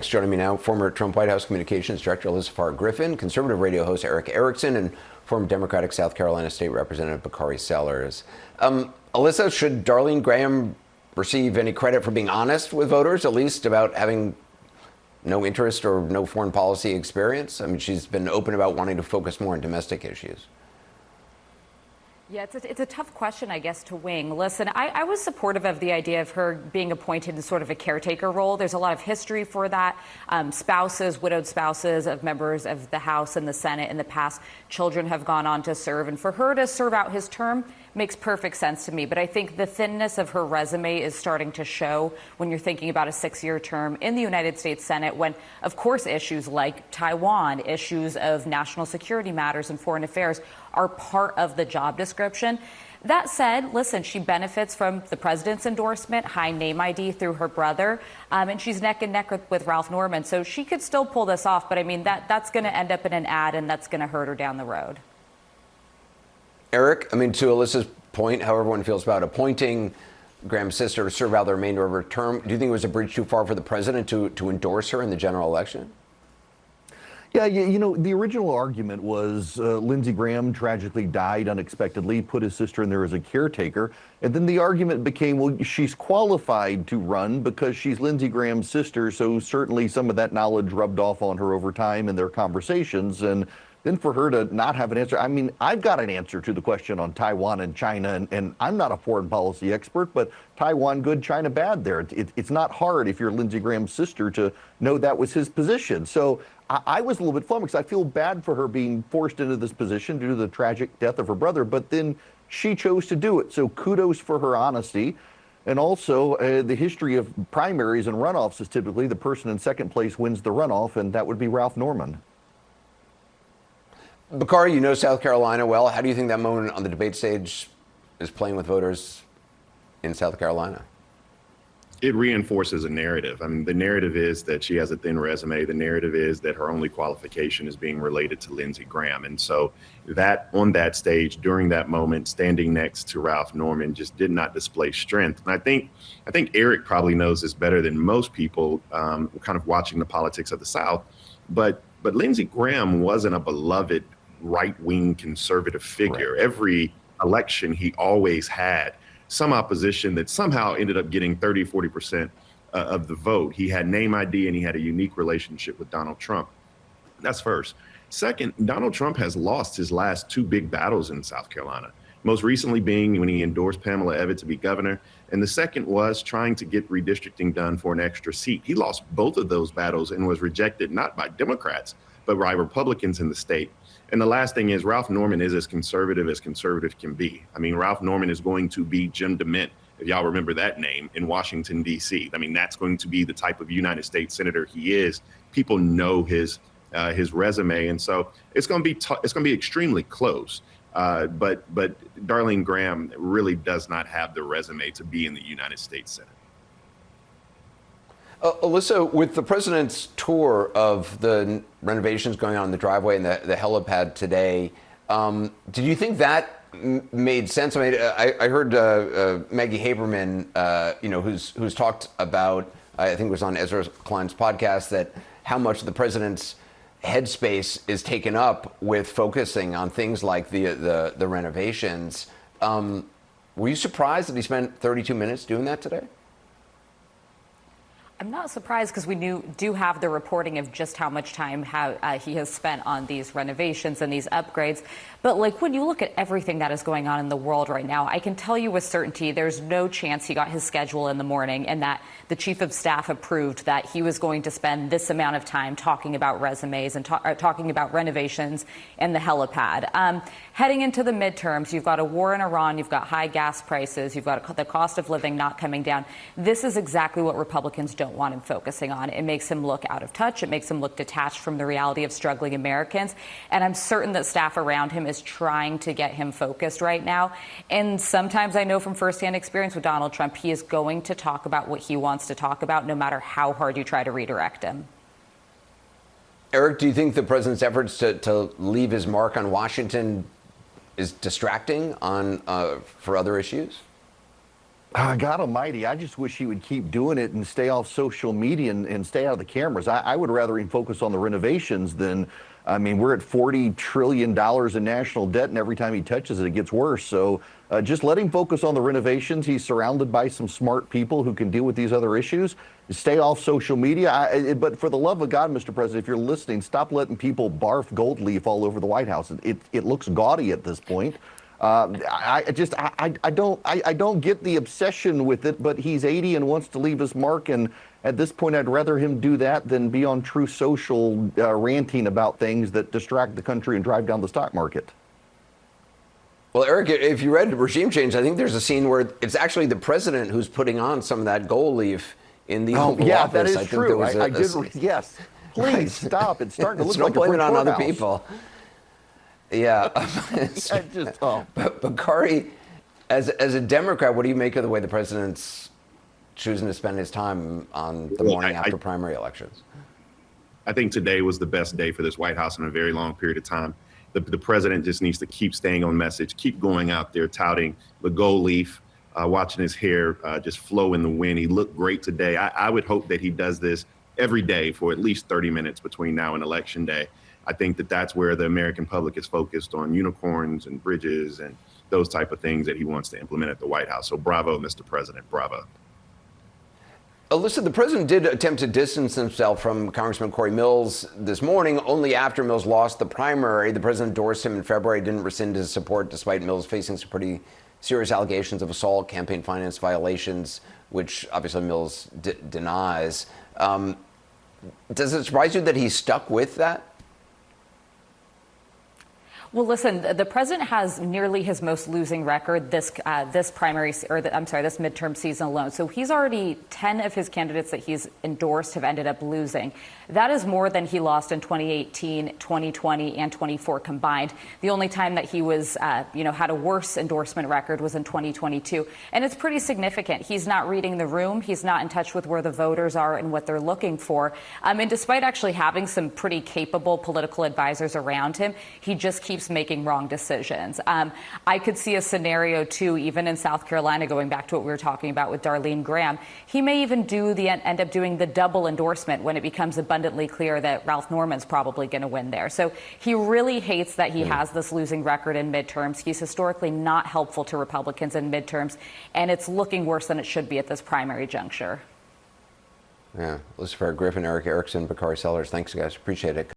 Joining me now, former Trump White House Communications Director Alyssa Griffin, conservative radio host Eric Erickson, and former Democratic South Carolina State Representative Bakari Sellers. Alyssa, should Darlene Graham receive any credit for being honest with voters, at least about having no interest or no foreign policy experience? I mean, she's been open about wanting to focus more on domestic issues. Yeah, it's a tough question, I guess, to wing. Listen, I was supportive of the idea of her being appointed in sort of a caretaker role. There's a lot of history for that. Spouses, widowed spouses of members of the House and the Senate in the past, children have gone on to serve. And for her to serve out his term makes perfect sense to me. But I think the thinness of her resume is starting to show when you're thinking about a 6-year term in the United States Senate, when, of course, issues like Taiwan, issues of national security matters and foreign affairs are part of the job description. That said, listen, she benefits from the president's endorsement, high name ID through her brother, and she's neck and neck with Ralph Norman. So she could still pull this off, but I mean, that's going to end up in an ad, and that's going to hurt her down the road. Eric, I mean, to Alyssa's point, how everyone feels about appointing Graham's sister to serve out the remainder of her term, do you think it was a bridge too far for the president to endorse her in the general election? Yeah, you know, the original argument was Lindsey Graham tragically died unexpectedly, put his sister in there as a caretaker. And then the argument became, well, she's qualified to run because she's Lindsey Graham's sister. So certainly some of that knowledge rubbed off on her over time in their conversations. And then for her to not have an answer, I mean, I've got an answer to the question on Taiwan and China, and I'm not a foreign policy expert, but Taiwan good, China bad there. It's not hard if you're Lindsey Graham's sister to know that was his position. So I was a little bit flummoxed. I feel bad for her being forced into this position due to the tragic death of her brother, but then she chose to do it. So kudos for her honesty. And also, the history of primaries and runoffs is typically the person in second place wins the runoff, and that would be Ralph Norman. Bakari, you know South Carolina well. How do you think that moment on the debate stage is playing with voters in South Carolina? It reinforces a narrative. I mean, the narrative is that she has a thin resume. The narrative is that her only qualification is being related to Lindsey Graham. And so that on that stage during that moment, standing next to Ralph Norman just did not display strength. And I think Eric probably knows this better than most people kind of watching the politics of the South. But Lindsey Graham wasn't a beloved right-wing conservative figure. Right. Every election, he always had some opposition that somehow ended up getting 30, 40% of the vote. He had name ID and he had a unique relationship with Donald Trump. That's first. Second, Donald Trump has lost his last 2 big battles in South Carolina, most recently being when he endorsed Pamela Abbott to be governor. And the second was trying to get redistricting done for an extra seat. He lost both of those battles and was rejected not by Democrats, but by Republicans in the state. And the last thing is Ralph Norman is as conservative can be. I mean, Ralph Norman is going to be Jim DeMint, if y'all remember that name, in Washington, D.C. I mean, that's going to be the type of United States senator he is. People know his resume. And so it's going to be extremely close. But Darlene Graham really does not have the resume to be in the United States Senate. Alyssa, with the president's tour of the renovations going on in the driveway and the helipad today, did you think that made sense? I mean, I heard Maggie Haberman, who's talked about, I think it was on Ezra Klein's podcast, that how much the president's headspace is taken up with focusing on things like the renovations. Were you surprised that he spent 32 minutes doing that today? I'm not surprised because we do have the reporting of just how much time he has spent on these renovations and these upgrades. But like when you look at everything that is going on in the world right now, I can tell you with certainty there's no chance he got his schedule in the morning and that the chief of staff approved that he was going to spend this amount of time talking about resumes and talking about renovations and the helipad. Heading into the midterms, you've got a war in Iran, you've got high gas prices, you've got the cost of living not coming down. This is exactly what Republicans don't want him focusing on. It makes him look out of touch. It makes him look detached from the reality of struggling Americans. And I'm certain that staff around him is trying to get him focused right now. And sometimes I know from firsthand experience with Donald Trump, he is going to talk about what he wants to talk about, no matter how hard you try to redirect him. Eric, do you think the president's efforts to leave his mark on Washington is distracting for other issues? God almighty, I just wish he would keep doing it and stay off social media and stay out of the cameras. I would rather him focus on the renovations than, I mean, we're at $40 trillion in national debt, and every time he touches it, it gets worse. So just let him focus on the renovations. He's surrounded by some smart people who can deal with these other issues. Stay off social media. But for the love of God, Mr. President, if you're listening, stop letting people barf gold leaf all over the White House. It looks gaudy at this point. I don't get the obsession with it, but he's 80 and wants to leave his mark, and at this point I'd rather him do that than be on True Social ranting about things that distract the country and drive down the stock market. Well, Eric, if you read Regime Change, I think there's a scene where it's actually the president who's putting on some of that gold leaf in the Oval yeah, Office. that is I think true. there was Yes. Please stop. It's starting to look don't like a blame it on other courthouse. people. Yeah. But Bakari, as a Democrat, what do you make of the way the president's choosing to spend his time on the morning after primary elections? I think today was the best day for this White House in a very long period of time. The president just needs to keep staying on message, keep going out there touting the gold leaf, watching his hair just flow in the wind. He looked great today. I would hope that he does this every day for at least 30 minutes between now and Election Day. I think that that's where the American public is focused on unicorns and bridges and those type of things that he wants to implement at the White House. So bravo, Mr. President, bravo. Alyssa, the president did attempt to distance himself from Congressman Corey Mills this morning, only after Mills lost the primary. The president endorsed him in February, didn't rescind his support, despite Mills facing some pretty serious allegations of assault, campaign finance violations, which obviously Mills denies. Does it surprise you that he stuck with that? Well, listen, the president has nearly his most losing record this primary, or this midterm season alone. So he's already 10 of his candidates that he's endorsed have ended up losing. That is more than he lost in 2018, 2020, and 24 combined. The only time that he was, had a worse endorsement record was in 2022. And it's pretty significant. He's not reading the room. He's not in touch with where the voters are and what they're looking for. And despite actually having some pretty capable political advisors around him, he just keeps making wrong decisions. I could see a scenario, too, even in South Carolina, going back to what we were talking about with Darlene Graham. He may even end up doing the double endorsement when it becomes abundantly clear that Ralph Norman's probably going to win there. So he really hates that he has this losing record in midterms. He's historically not helpful to Republicans in midterms, and it's looking worse than it should be at this primary juncture. Yeah. Alyssa, Farah, Griffin, Eric Erickson, Bakari Sellers. Thanks, guys. Appreciate it.